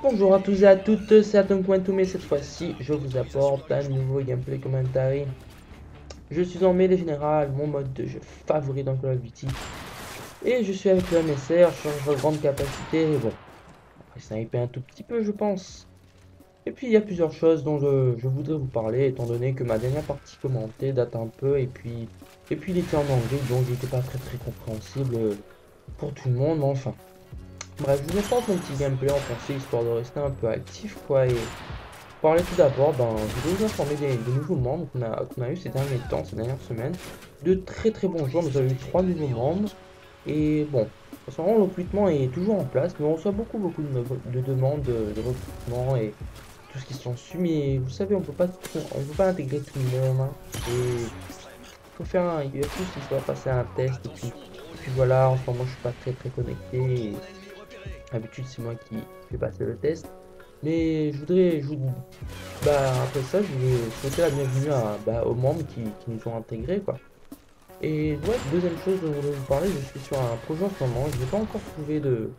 Bonjour à tous et à toutes, c'est Atom.to, mais cette fois-ci, je vous apporte un nouveau gameplay commentary. Je suis en mêlée générale, mon mode de jeu favori dans Call of Duty. Et je suis avec le MSR, charge de grande capacité, et bon, après ça hype un tout petit peu je pense. Et puis il y a plusieurs choses dont je voudrais vous parler, étant donné que ma dernière partie commentée date un peu, et puis il était en anglais, donc il n'était pas très compréhensible pour tout le monde, mais enfin. Bref, je vous apporte mon petit gameplay en français, histoire de rester un peu actif, quoi, et parler tout d'abord, je voudrais vous informer des nouveaux membres qu'on a eu ces derniers temps, ces dernières semaines. De très bons joueurs, nous avons eu 3 nouveaux membres. Et bon, en ce moment, le recrutement est toujours en place, mais on reçoit beaucoup de demandes de recrutement et tout ce qui s'ensuit. Mais vous savez, on peut pas intégrer tout le monde, hein. Et il faut faire il y a plus, il faut passer un test. Et puis voilà, en ce moment, je suis pas très connecté. Et d'habitude, c'est moi qui fais passer le test. Mais après ça, je voulais souhaiter la bienvenue aux membres qui nous ont intégrés, quoi. Et ouais, deuxième chose dont je voulais vous parler, je suis sur un projet en ce moment. Je n'ai pas encore trouvé de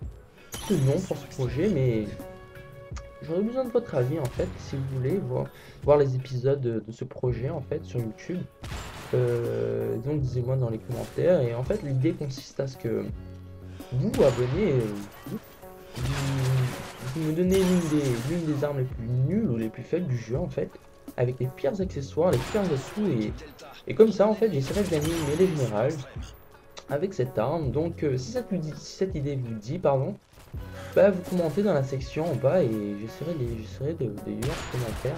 nom pour ce projet, mais j'aurais besoin de votre avis en fait, si vous voulez voir les épisodes de ce projet en fait sur YouTube. Donc disez-moi dans les commentaires. Et en fait, l'idée consiste à ce que vous vous abonnez, vous me donnez l'une des armes les plus nulles ou les plus faibles du jeu en fait, avec les pires accessoires, les pires atouts, et comme ça en fait j'essaierai de gagner une mêlée générale avec cette arme. Donc si cette idée vous dit, pardon, vous commentez dans la section en bas et j'essaierai de lire vos commentaires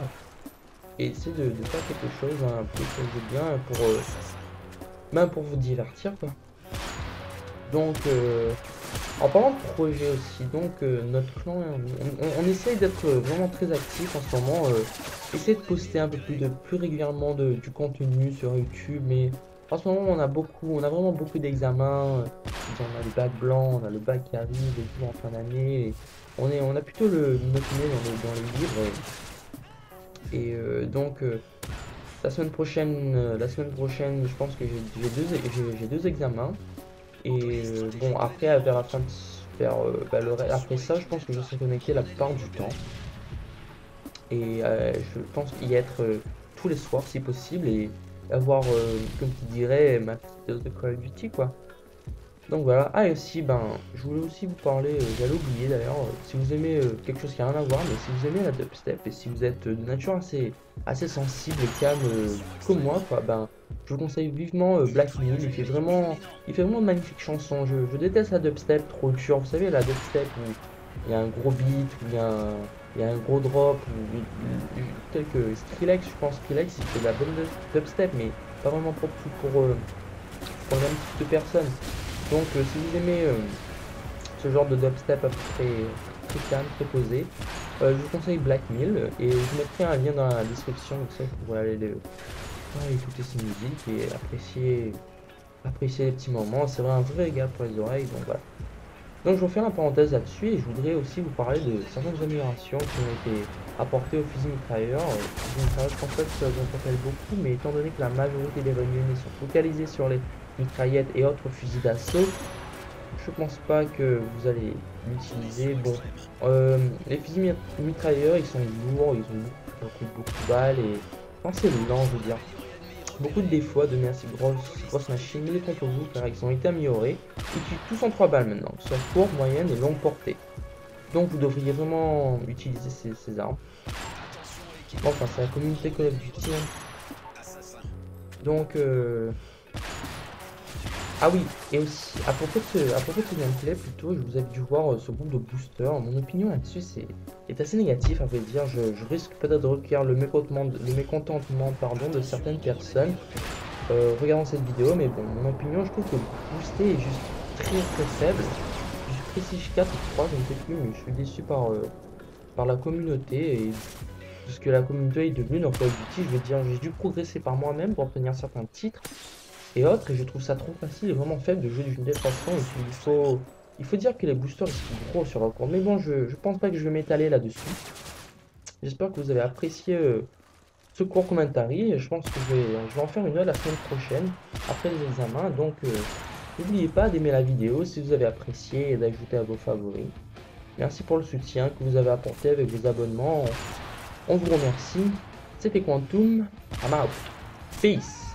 et essayer de faire quelque chose un peu que de bien pour vous divertir, quoi. Donc en parlant de projet aussi, donc notre clan, on essaye d'être vraiment très actif en ce moment, essayer de poster un peu plus régulièrement du contenu sur YouTube, mais en ce moment on a vraiment beaucoup d'examens, on a le bac blanc, on a le bac qui arrive et tout en fin d'année, et on a plutôt notre nez dans les livres, donc la semaine prochaine, je pense que j'ai deux examens. Et bon, après, vers la fin après ça, je pense que je serai connecté la plupart du temps. Et je pense y être tous les soirs si possible et avoir, comme tu dirais, ma petite dose de Call of Duty, quoi. Donc voilà. Ah, et aussi, je voulais aussi vous parler, j'allais oublier d'ailleurs, si vous aimez quelque chose qui n'a rien à voir, mais si vous aimez la dubstep et si vous êtes de nature assez sensible et calme comme moi, quoi, je vous conseille vivement Black Mill. Il fait vraiment de magnifiques chansons. Je déteste la dubstep trop dure. Vous savez, la dubstep où il y a un gros beat, où il y a un gros drop, tel que Skrillex, je pense. Skrillex, il fait de la bonne dubstep, mais pas vraiment pour le même type de personnes. Donc si vous aimez ce genre de dubstep à peu près très calme, très posé, je vous conseille Black Mill et je vous mettrai un lien dans la description, donc ça vous pouvez aller écouter ces musiques et apprécier les petits moments. C'est vraiment un vrai régal pour les oreilles, donc voilà. Donc je vais faire la parenthèse là-dessus et je voudrais aussi vous parler de certaines améliorations qui ont été apportées au fusil mitrailleur. Je pense pas que ça vous interpelle beaucoup, mais étant donné que la majorité des réunions sont focalisées sur les mitraillettes et autres fusils d'assaut, je pense pas que vous allez l'utiliser. Bon, les fusils mitrailleurs, ils sont lourds, ils ont beaucoup de balles et c'est lent, je veux dire. Beaucoup de défauts de ces grosses machines, mais les contre vous car ils ont été améliorés. Ils tuent tous en 3 balles maintenant, soit courte, moyenne et longue portée. Donc vous devriez vraiment utiliser ces armes. Bon, enfin, c'est la communauté Call of Duty. Donc, ah oui, et aussi, à propos de ce gameplay, plutôt, je vous avais dû voir ce groupe de boosters. Mon opinion là-dessus est assez négatif, à vrai dire. Je risque peut-être de recueillir le mécontentement de certaines personnes regardant cette vidéo, mais bon, mon opinion, je trouve que booster est juste très faible. J'ai Prestige 4 ou 3, je ne sais plus, mais je suis déçu par la communauté et de ce que la communauté est devenue dans Call of Duty. Je veux dire, j'ai dû progresser par moi-même pour obtenir certains titres et autres, et je trouve ça trop facile et vraiment faible de jouer d'une telle façon. Et puis il faut dire que les boosters ils sont gros sur la courbe, mais bon, je pense pas que je vais m'étaler là-dessus. J'espère que vous avez apprécié ce court commentaire. Et je pense que je vais en faire une autre la semaine prochaine, après les examens. Donc, n'oubliez pas d'aimer la vidéo si vous avez apprécié et d'ajouter à vos favoris. Merci pour le soutien que vous avez apporté avec vos abonnements. On vous remercie. C'était Quantum. I'm out. Peace.